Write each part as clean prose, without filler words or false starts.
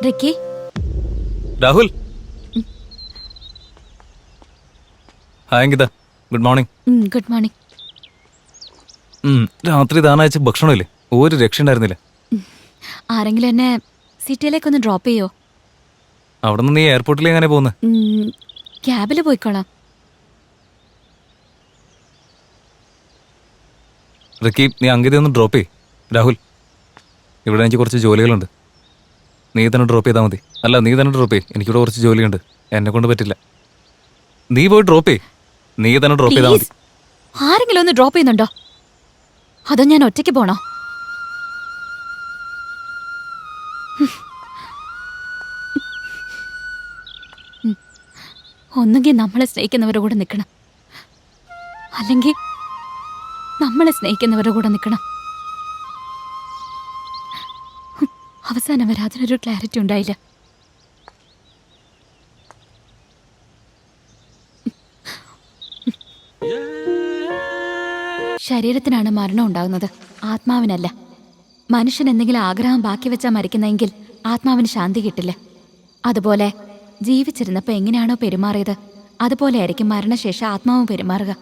Ricky, Rahul. Hi Ankita, good morning. Good morning. രാത്രി താനയച്ച ഭക്ഷണമില്ലേ, ഒരു രക്ഷ ഉണ്ടായിരുന്നില്ല. ആരെങ്കിലും എന്നെ സിറ്റിയിലേക്കൊന്ന് ഡ്രോപ്പ് ചെയ്യോ? അവിടെ നിന്ന് നീ എയർപോർട്ടിലേക്ക് എങ്ങനെ പോകുന്നത്? ക്യാബിൽ പോയിക്കോളാം. റിക്കി, നീ അങ്കിത ഒന്ന് ഡ്രോപ്പ് ചെയ്യ്. രാഹുൽ, ഇവിടെ എനിക്ക് കുറച്ച് ജോലികളുണ്ട്. നീ തന്നെ ഡ്രോപ്പ് ചെയ്താൽ മതി. അല്ല, നീ തന്നെ ഡ്രോപ്പ് ചെയ്യ്. എനിക്കിവിടെ കുറച്ച് ജോലിയുണ്ട്, എന്നെ കൊണ്ട് പറ്റില്ല. നീ പോയി ഡ്രോപ്പ് ചെയ്യ്. നീ തന്നെ ഡ്രോപ്പ് ചെയ്താൽ മതി. ആരെങ്കിലും ഒന്ന് ഡ്രോപ്പ് ചെയ്യുന്നുണ്ടോ? അതോ ഞാൻ ഒറ്റയ്ക്ക് പോണോ? ഒന്നുകിൽ നമ്മളെ സ്നേഹിക്കുന്നവരുടെ കൂടെ നിൽക്കണം, അല്ലെങ്കിൽ നമ്മളെ സ്നേഹിക്കുന്നവരുടെ കൂടെ നിൽക്കണം. അവസാനം വരെ അതിനൊരു ക്ലാരിറ്റി ഉണ്ടായില്ല. ശരീരത്തിനാണ് മരണം ഉണ്ടാകുന്നത്, ആത്മാവിനല്ല. മനുഷ്യൻ എന്തെങ്കിലും ആഗ്രഹം ബാക്കി വെച്ചാൽ മരിക്കുന്നെങ്കിൽ ആത്മാവിന് ശാന്തി കിട്ടില്ല. അതുപോലെ ജീവിച്ചിരുന്നപ്പോൾ എങ്ങനെയാണോ പെരുമാറിയത്, അതുപോലെ ആയിരിക്കും മരണശേഷം ആത്മാവും പെരുമാറുക.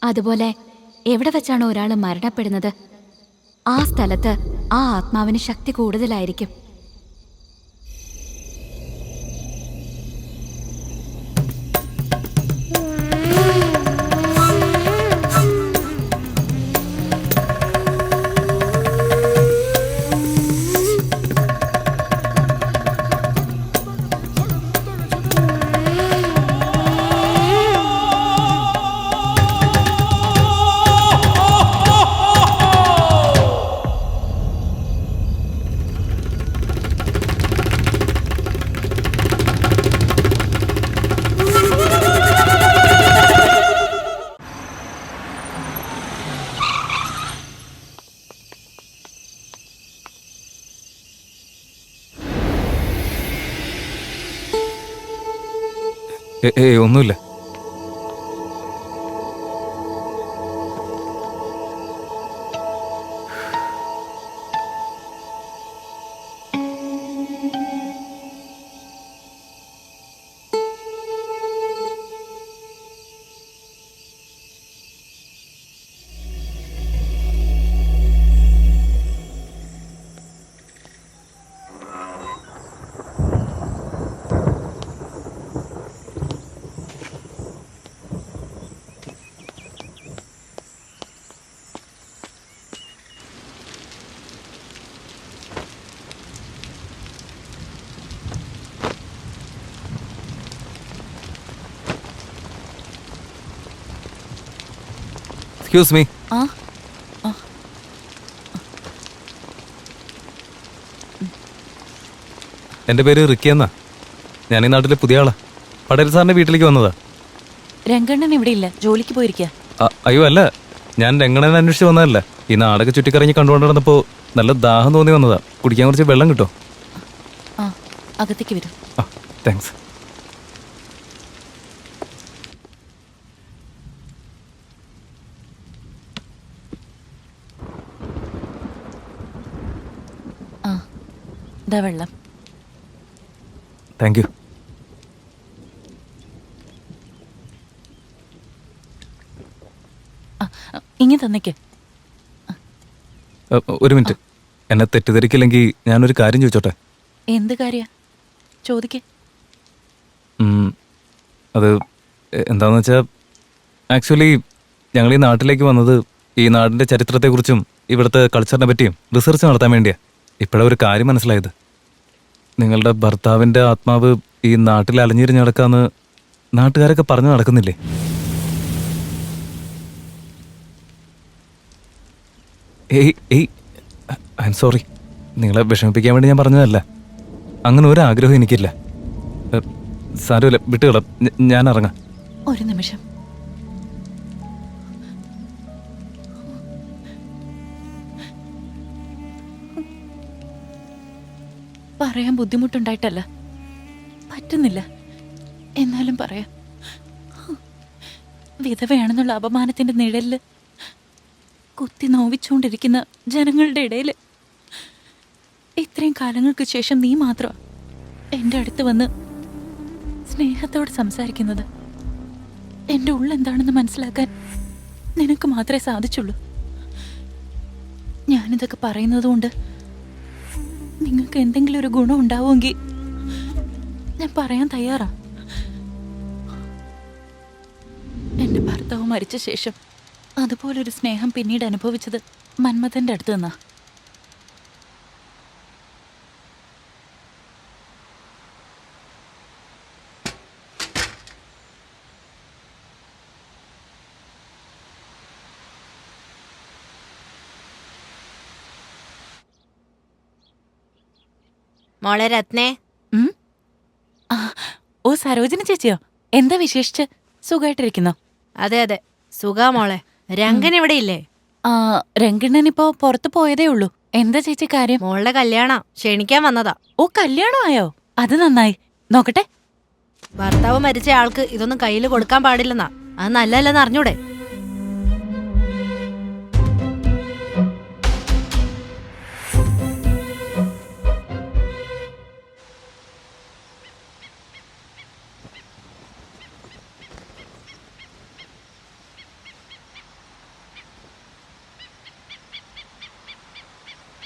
അതുപോലെ എവിടെ വെച്ചാണോ ഒരാൾ മരണപ്പെടുന്നത്, ആ സ്ഥലത്ത് ആ ആത്മാവിന് ശക്തി കൂടുതലായിരിക്കും. ഒന്നുമില്ല. Excuse me. എൻ്റെ പേര് റിക്കി എന്നാ. ഞാൻ ഈ നാട്ടിലെ പുതിയ ആളാ. പടേൽ സാറിന്റെ വീട്ടിലേക്ക് വന്നതാ. രംഗണ്ണൻ ഇവിടെ ഇല്ല, ജോലിക്ക് പോയിരിക്കുക. അയ്യോ അല്ല, ഞാൻ രംഗണ്ണനെ അന്വേഷിച്ച് വന്നതല്ല. ഈ നാടൊക്കെ ചുറ്റിക്കറങ്ങി കണ്ടുകൊണ്ട് നടന്നപ്പോ നല്ല ദാഹം തോന്നി വന്നതാ. കുടിക്കാൻ കുറച്ച് വെള്ളം കിട്ടോ? അകത്തേക്ക് വരും. താങ്ക്സ്. വെള്ളം. Thank you. ഇങ്ങനെ തന്നേക്ക്. ഒരു മിനിറ്റ്. എന്നെ തെറ്റിദ്ധരിക്കില്ലെങ്കിൽ ഞാനൊരു കാര്യം ചോദിച്ചോട്ടെ? എന്ത് കാര്യ? ചോദിക്കേ. അത് എന്താന്ന് വെച്ചാൽ, ആക്ച്വലി ഞങ്ങൾ ഈ നാട്ടിലേക്ക് വന്നത് ഈ നാടിൻ്റെ ചരിത്രത്തെക്കുറിച്ചും ഇവിടുത്തെ കൾച്ചറിനെ പറ്റിയും റിസർച്ച് നടത്താൻ വേണ്ടിയാണ്. ഇപ്പോഴാണ് ഒരു കാര്യം മനസ്സിലായത്. നിങ്ങളുടെ ഭർത്താവിൻ്റെ ആത്മാവ് ഈ നാട്ടിൽ അലഞ്ഞിരിഞ്ഞ് നടക്കാമെന്ന് നാട്ടുകാരൊക്കെ പറഞ്ഞു നടക്കുന്നില്ലേ? ഏയ് ഐ എം സോറി. നിങ്ങളെ വിഷമിപ്പിക്കാൻ വേണ്ടി ഞാൻ പറഞ്ഞതല്ല. അങ്ങനെ ഒരു ആഗ്രഹം എനിക്കില്ല. സാരമില്ല, വിട്ടുകള. ഞാൻ ഇറങ്ങാം. ഒരു നിമിഷം. പറയാൻ ബുദ്ധിമുട്ടുണ്ടായിട്ടല്ല, പറ്റുന്നില്ല. എന്നാലും പറയാം. വിധവയാണെന്നുള്ള അപമാനത്തിന്റെ നിഴലില് കുത്തി നോവിച്ചുകൊണ്ടിരിക്കുന്ന ജനങ്ങളുടെ ഇടയിൽ ഇത്രയും കാലങ്ങൾക്ക് ശേഷം നീ മാത്രം എൻ്റെ അടുത്ത് വന്ന് സ്നേഹത്തോടെ സംസാരിക്കുന്നത്. എൻ്റെ ഉള്ളെന്താണെന്ന് മനസ്സിലാക്കാൻ നിനക്ക് മാത്രമേ സാധിച്ചുള്ളൂ. ഞാനിതൊക്കെ പറയുന്നത് കൊണ്ട് നിങ്ങൾക്ക് എന്തെങ്കിലും ഒരു ഗുണം ഉണ്ടാവുമെങ്കിൽ ഞാൻ പറയാൻ തയ്യാറാ. എൻ്റെ ഭർത്താവ് മരിച്ച ശേഷം അതുപോലൊരു സ്നേഹം പിന്നീട് അനുഭവിച്ചത് മന്മഥന്റെ അടുത്ത് നിന്നാ. മോളെ രത്നേ. ഓ സരോജിനി ചേച്ചിയോ, എന്താ വിശേഷിച്ച്? സുഖമായിട്ടിരിക്കുന്നോ? അതെ അതെ സുഖാ മോളെ. രംഗൻ ഇവിടെ ഇല്ലേ? രംഗണ്ണൻ ഇപ്പോ പുറത്തു പോയതേ ഉള്ളൂ. എന്താ ചേച്ചി കാര്യം? മോളുടെ കല്യാണം ക്ഷണിക്കാൻ വന്നതാ. ഓ കല്യാണമായോ? അത് നന്നായി. നോക്കട്ടെ. ഭർത്താവ് മരിച്ച ആൾക്ക് ഇതൊന്നും കയ്യിൽ കൊടുക്കാൻ പാടില്ലെന്നാ. അത് നല്ലല്ലെന്ന് അറിഞ്ഞൂടെ?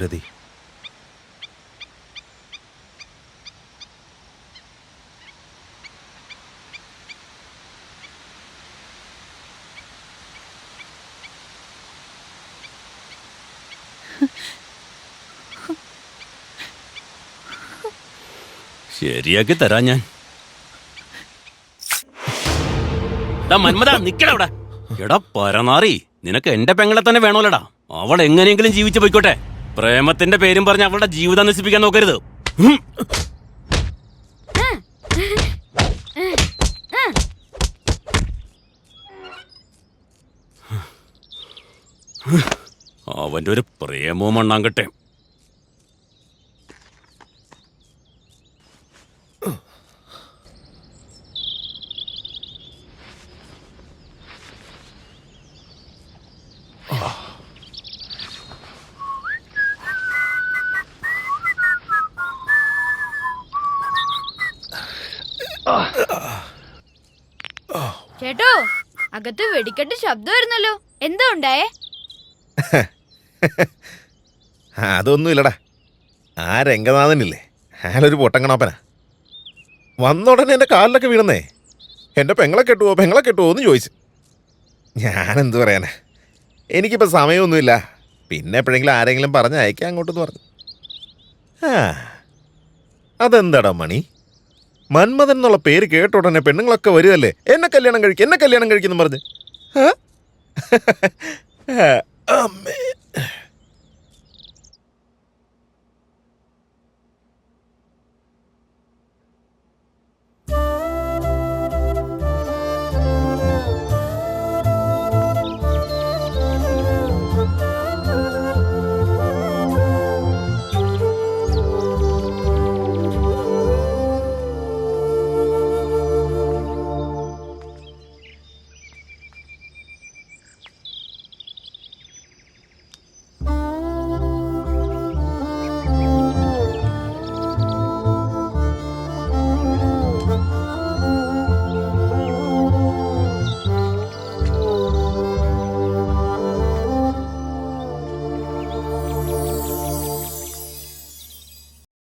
രതി, ശരിയാക്കി തരാ ഞാൻ. മന്മത നിക്കടാ അവിടെ. എടാ പരനാറി, നിനക്ക് എന്റെ പെങ്ങളെ തന്നെ വേണോലടാ. അവൾ എങ്ങനെയെങ്കിലും ജീവിച്ചു പോയിക്കോട്ടെ. പ്രേമത്തിന്റെ പേരും പറഞ്ഞ് അവളുടെ ജീവിതം നശിപ്പിക്കാൻ നോക്കരുത്. അവന്റെ ഒരു പ്രേമവും മണ്ണാങ്കട്ടെ. ചേട്ടോ, അകത്ത് വെടിക്കെട്ട് ശബ്ദം വരുന്നല്ലോ. എന്താ ഉണ്ടായേ? അതൊന്നുമില്ലടാ. ആ രംഗനാഥനില്ലേ, അയാളൊരു പൊട്ടങ്കണാപ്പനാ. വന്നുടനെ എൻ്റെ കാലിലൊക്കെ വീണന്നേ. എൻ്റെ പെങ്ങളെ കെട്ടുവോ എന്ന് ചോദിച്ചു. ഞാനെന്ത് പറയാനാ, എനിക്കിപ്പോൾ സമയമൊന്നുമില്ല. പിന്നെ എപ്പോഴെങ്കിലും ആരെങ്കിലും പറഞ്ഞ് അയക്കാം അങ്ങോട്ടെന്ന് പറഞ്ഞു. അതെന്താടാ മണി, മന്മഥൻ എന്നുള്ള പേര് കേട്ട ഉടനെ പെണ്ണുങ്ങളൊക്കെ വരുമല്ലേ, എന്നെ കല്യാണം കഴിക്കുന്നു പറഞ്ഞ്.